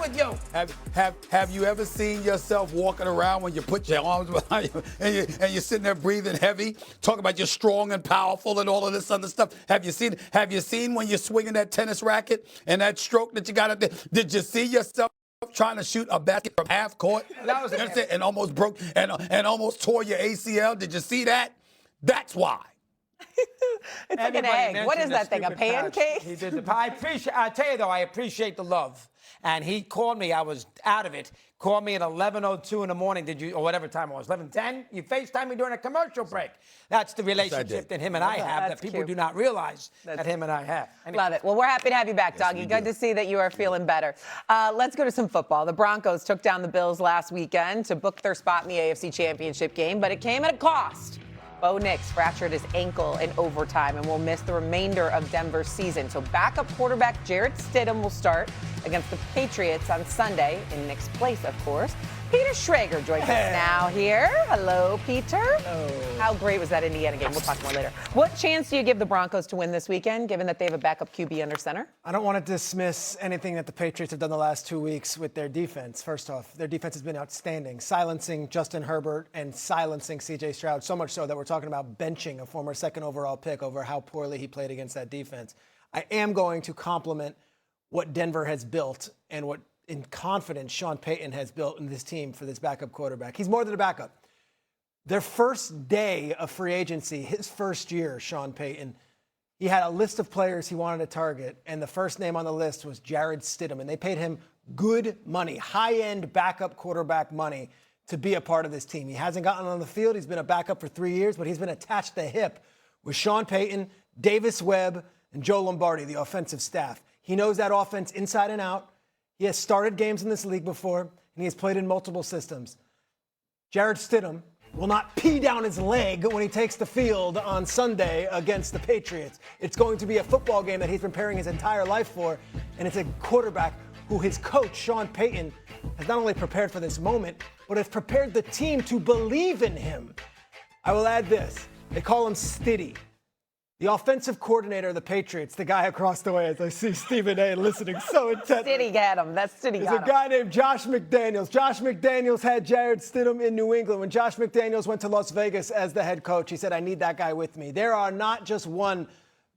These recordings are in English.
with you. Have you ever seen yourself walking around when you put your arms behind you and you're sitting there breathing heavy, talking about you're strong and powerful and all of this other stuff? Have you seen when you're swinging that tennis racket and that stroke that you got up there? Did you see yourself trying to shoot a basket from half court and almost broke and almost tore your ACL? Did you see that? That's why. It's like an egg. What is that thing, a pancake? He did the pie. I tell you, though, I appreciate the love. And he called me. I was out of it. Called me at 11:02 in the morning. Or whatever time it was, 11:10? You FaceTime me during a commercial break. That's the relationship that him and I have that people do not realize that him and I have. Anyway. Love it. Well, we're happy to have you back, Doggy. Good to see that you are feeling better. Let's go to some football. The Broncos took down the Bills last weekend to book their spot in the AFC Championship game, but it came at a cost. Bo Nix fractured his ankle in overtime and will miss the remainder of Denver's season. So backup quarterback Jarrett Stidham will start against the Patriots on Sunday, in Nick's place, of course. Peter Schrager joins us now here. Hello, Peter. Hello. How great was that Indiana game? We'll talk more later. What chance do you give the Broncos to win this weekend, given that they have a backup QB under center? I don't want to dismiss anything that the Patriots have done the last 2 weeks with their defense. First off, their defense has been outstanding, silencing Justin Herbert and silencing C.J. Stroud, so much so that we're talking about benching a former second overall pick over how poorly he played against that defense. I am going to compliment what Denver has built and what, in confidence, Sean Payton has built in this team for this backup quarterback. He's more than a backup. Their first day of free agency, his first year, Sean Payton, he had a list of players he wanted to target, and the first name on the list was Jarrett Stidham, and they paid him good money, high-end backup quarterback money to be a part of this team. He hasn't gotten on the field. He's been a backup for 3 years, but he's been attached to the hip with Sean Payton, Davis Webb, and Joe Lombardi, the offensive staff. He knows that offense inside and out. He has started games in this league before, and he has played in multiple systems. Jarrett Stidham will not pee down his leg when he takes the field on Sunday against the Patriots. It's going to be a football game that he's been preparing his entire life for, and it's a quarterback who his coach, Sean Payton, has not only prepared for this moment, but has prepared the team to believe in him. I will add this. They call him Stiddy. The offensive coordinator of the Patriots, the guy across the way, as I see Stephen A. listening so intently. Stiddy got him. That's Stiddy got him. There's a guy named Josh McDaniels. Josh McDaniels had Jarrett Stidham in New England. When Josh McDaniels went to Las Vegas as the head coach, he said, I need that guy with me. There are not just one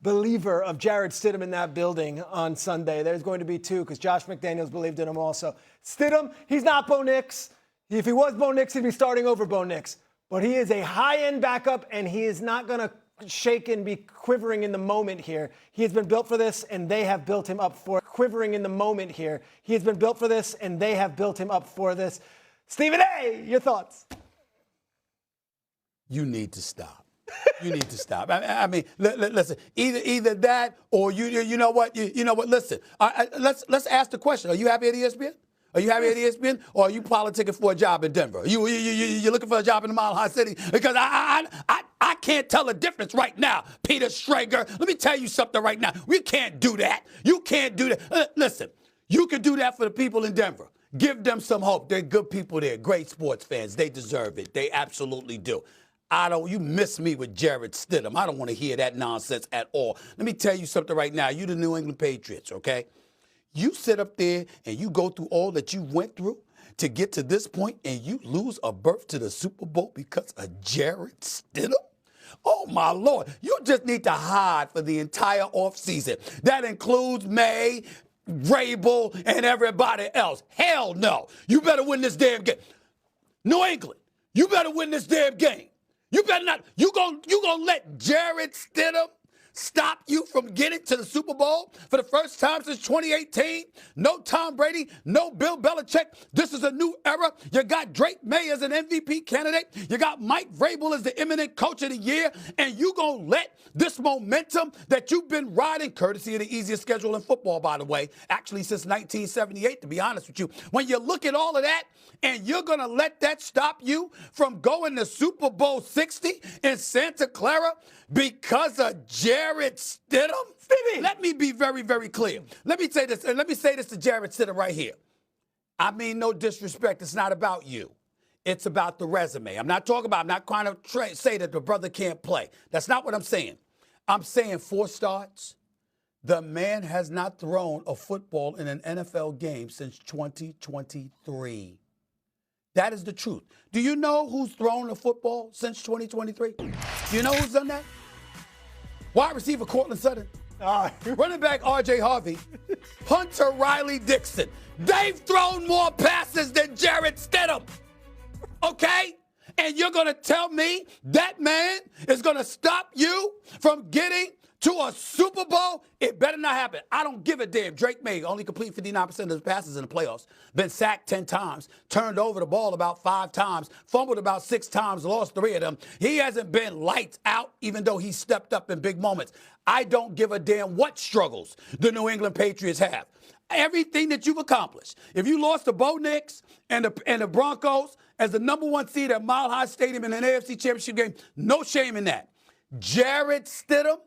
believer of Jarrett Stidham in that building on Sunday. There's going to be two, because Josh McDaniels believed in him also. Stidham, he's not Bo Nix. If he was Bo Nix, he'd be starting over Bo Nix. But he is a high-end backup, and he is not going to shake and be quivering in the moment here. He has been built for this, and they have built him up for quivering in the moment here. He has been built for this, and they have built him up for this. Stephen A., your thoughts? You need to stop. You need to stop. I mean, listen. Either that, or you know what? You know what? Listen. Let's ask the question. Are you happy at ESPN? Are you happy at ESPN, or are you politicking for a job in Denver? You looking for a job in the Mile High City? Because I can't tell the difference right now, Peter Schrager. Let me tell you something right now. We can't do that. You can't do that. Listen, you can do that for the people in Denver. Give them some hope. They're good people there, great sports fans. They deserve it. They absolutely do. You miss me with Jarrett Stidham. I don't want to hear that nonsense at all. Let me tell you something right now. You the New England Patriots, okay? You sit up there and you go through all that you went through to get to this point, and you lose a berth to the Super Bowl because of Jarrett Stidham? Oh, my Lord. You just need to hide for the entire offseason. That includes Maye, Vrabel, and everybody else. Hell no. You better win this damn game. New England, you better win this damn game. You better not. You gonna let Jarrett Stidham stop you from getting to the Super Bowl for the first time since 2018? No Tom Brady, no Bill Belichick. This is a new era. You got Drake May as an MVP candidate. You got Mike Vrabel as the eminent coach of the year. And you going to let this momentum that you've been riding, courtesy of the easiest schedule in football, by the way, actually since 1978, to be honest with you. When you look at all of that, and you're going to let that stop you from going to Super Bowl 60 in Santa Clara because of Jarrett Stidham? Stevie! Let me be very, very clear. Let me say this, and let me say this to Jarrett Stidham right here. I mean no disrespect. It's not about you. It's about the resume. I'm not trying to say that the brother can't play. That's not what I'm saying. I'm saying 4 starts, The man has not thrown a football in an NFL game since 2023. That is the truth. Do you know who's thrown a football since 2023? Do you know who's done that? Wide receiver Cortland Sutton. Running back R.J. Harvey. Punter Riley Dixon. They've thrown more passes than Jarrett Stidham. Okay? And you're going to tell me that man is going to stop you from getting to a Super Bowl? It better not happen. I don't give a damn. Drake Maye only complete 59% of his passes in the playoffs. Been sacked 10 times. Turned over the ball about 5 times. Fumbled about 6 times. Lost 3 of them. He hasn't been lights out, even though he stepped up in big moments. I don't give a damn what struggles the New England Patriots have. Everything that you've accomplished. If you lost to Bo Nix and the Broncos as the #1 seed at Mile High Stadium in an AFC Championship game, no shame in that. Jarrett Stidham,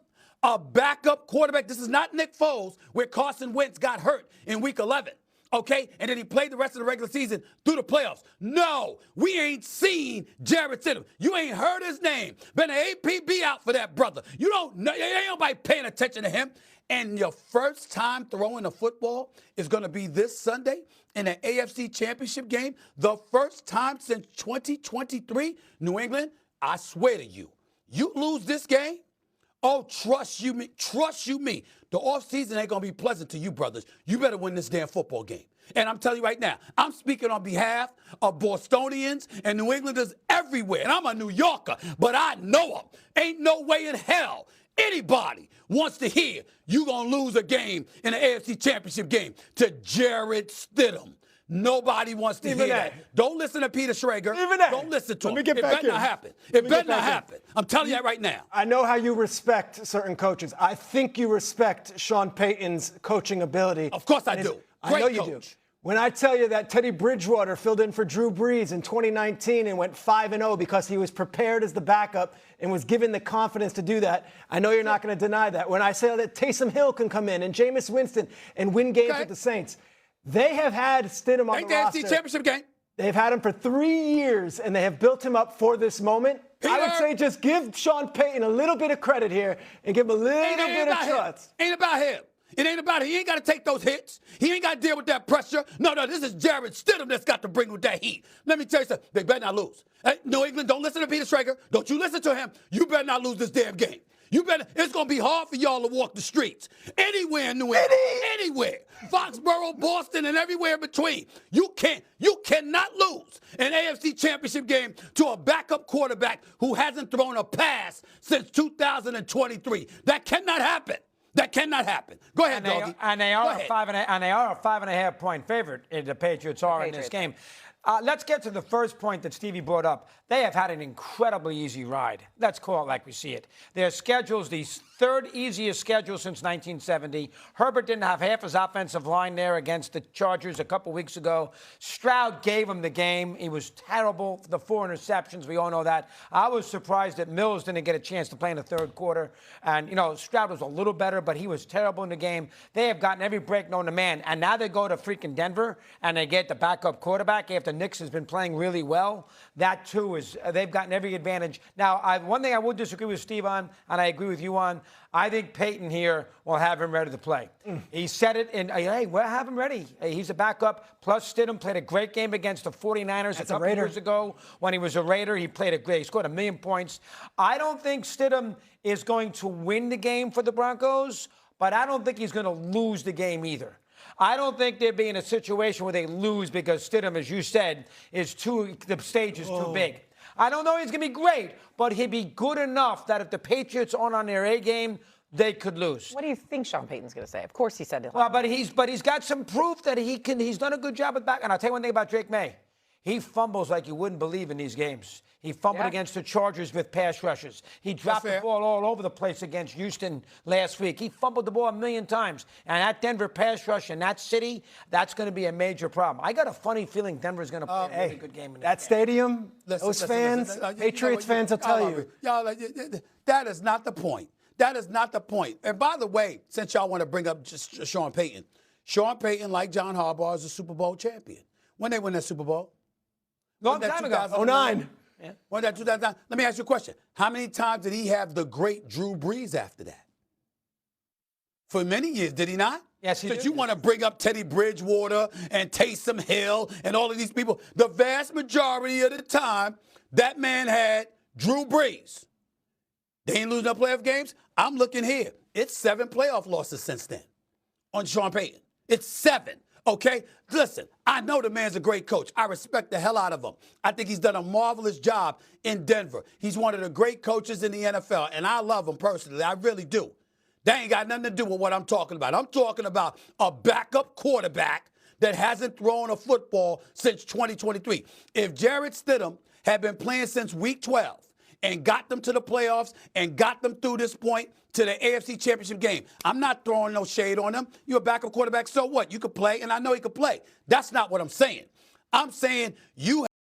a backup quarterback. This is not Nick Foles, where Carson Wentz got hurt in Week 11, okay? And then he played the rest of the regular season through the playoffs. No, we ain't seen Jarrett Stidham. You ain't heard his name. Been an APB out for that brother. You don't know. Ain't nobody paying attention to him. And your first time throwing a football is going to be this Sunday in an AFC Championship game. The first time since 2023. New England, I swear to you, you lose this game, oh, trust you me. The offseason ain't going to be pleasant to you, brothers. You better win this damn football game. And I'm telling you right now, I'm speaking on behalf of Bostonians and New Englanders everywhere. And I'm a New Yorker, but I know them. Ain't no way in hell anybody wants to hear you going to lose a game in an AFC Championship game to Jarrett Stidham. Nobody wants to hear that. Don't listen to Peter Schrager. Don't listen to him. It better not happen. It better not happen. I'm telling you that right now. I know how you respect certain coaches. I think you respect Sean Payton's coaching ability. Of course I do. I know you do. When I tell you that Teddy Bridgewater filled in for Drew Brees in 2019 and went 5-0 because he was prepared as the backup and was given the confidence to do that, I know you're not going to deny that. When I say that Taysom Hill can come in and Jameis Winston and win games with the Saints, they have had Stidham on the roster. AFC Championship game. They've had him for 3 years, and they have built him up for this moment. I would say just give Sean Payton a little bit of credit here and give him a little bit of trust. Ain't about him. It ain't about it. He ain't got to take those hits. He ain't got to deal with that pressure. No, this is Jarrett Stidham that's got to bring with that heat. Let me tell you something. They better not lose. Hey, New England, don't listen to Peter Schrager. Don't you listen to him. You better not lose this damn game. It's going to be hard for y'all to walk the streets. Anywhere in New England. Anywhere. Foxborough, Boston, and everywhere in between. You cannot lose an AFC Championship game to a backup quarterback who hasn't thrown a pass since 2023. That cannot happen. That cannot happen. Go ahead, Doggy. And they are a 5.5 point favorite. The Patriots are in this game. Let's get to the first point that Stevie brought up. They have had an incredibly easy ride. Let's call it like we see it. Their schedule's the third easiest schedule since 1970. Herbert didn't have half his offensive line there against the Chargers a couple weeks ago. Stroud gave him the game. He was terrible. The 4 interceptions, we all know that. I was surprised that Mills didn't get a chance to play in the third quarter. And, Stroud was a little better, but he was terrible in the game. They have gotten every break known to man. And now they go to freaking Denver, and they get the backup quarterback after Nix has been playing really well. That, too, they've gotten every advantage. Now, one thing I would disagree with Steve on, and I agree with you on, I think Payton here will have him ready to play. He said it hey, we'll have him ready. He's a backup. Plus, Stidham played a great game against the 49ers a couple years ago when he was a Raider. He scored 1 million points. I don't think Stidham is going to win the game for the Broncos, but I don't think he's going to lose the game either. I don't think they'd be in a situation where they lose because Stidham, as you said, the stage is too big. I don't know he's going to be great, but he'd be good enough that if the Patriots aren't on their A game, they could lose. What do you think Sean Payton's going to say? Of course he said it. Well, but he's got some proof that he's done a good job with back. And I'll tell you one thing about Drake Maye. He fumbles like you wouldn't believe in these games. He fumbled against the Chargers with pass rushes. He dropped the ball all over the place against Houston last week. He fumbled the ball 1 million times. And that Denver pass rush in that city, that's going to be a major problem. I got a funny feeling Denver's going to play a really good game in that stadium. Those fans, Patriots fans will tell you. Y'all, that is not the point. That is not the point. And by the way, since y'all want to bring up just Sean Payton, like John Harbaugh, is a Super Bowl champion. When they win that Super Bowl? Long time ago. 2009. Yeah. When that 2009. Let me ask you a question. How many times did he have the great Drew Brees after that? for many years, did he not? Yes, he Because did. you want to bring up Teddy Bridgewater and Taysom Hill and all of these people. The vast majority of the time, that man had Drew Brees. They ain't losing no playoff games. I'm looking here. It's 7 playoff losses since then on Sean Payton. It's 7. Okay? Listen, I know the man's a great coach. I respect the hell out of him. I think he's done a marvelous job in Denver. He's one of the great coaches in the NFL, and I love him personally. I really do. That ain't got nothing to do with what I'm talking about. I'm talking about a backup quarterback that hasn't thrown a football since 2023. If Jarrett Stidham had been playing since week 12 and got them to the playoffs and got them through this point to the AFC Championship game, I'm not throwing no shade on him. You're a backup quarterback, so what? You could play, and I know he could play. That's not what I'm saying. I'm saying you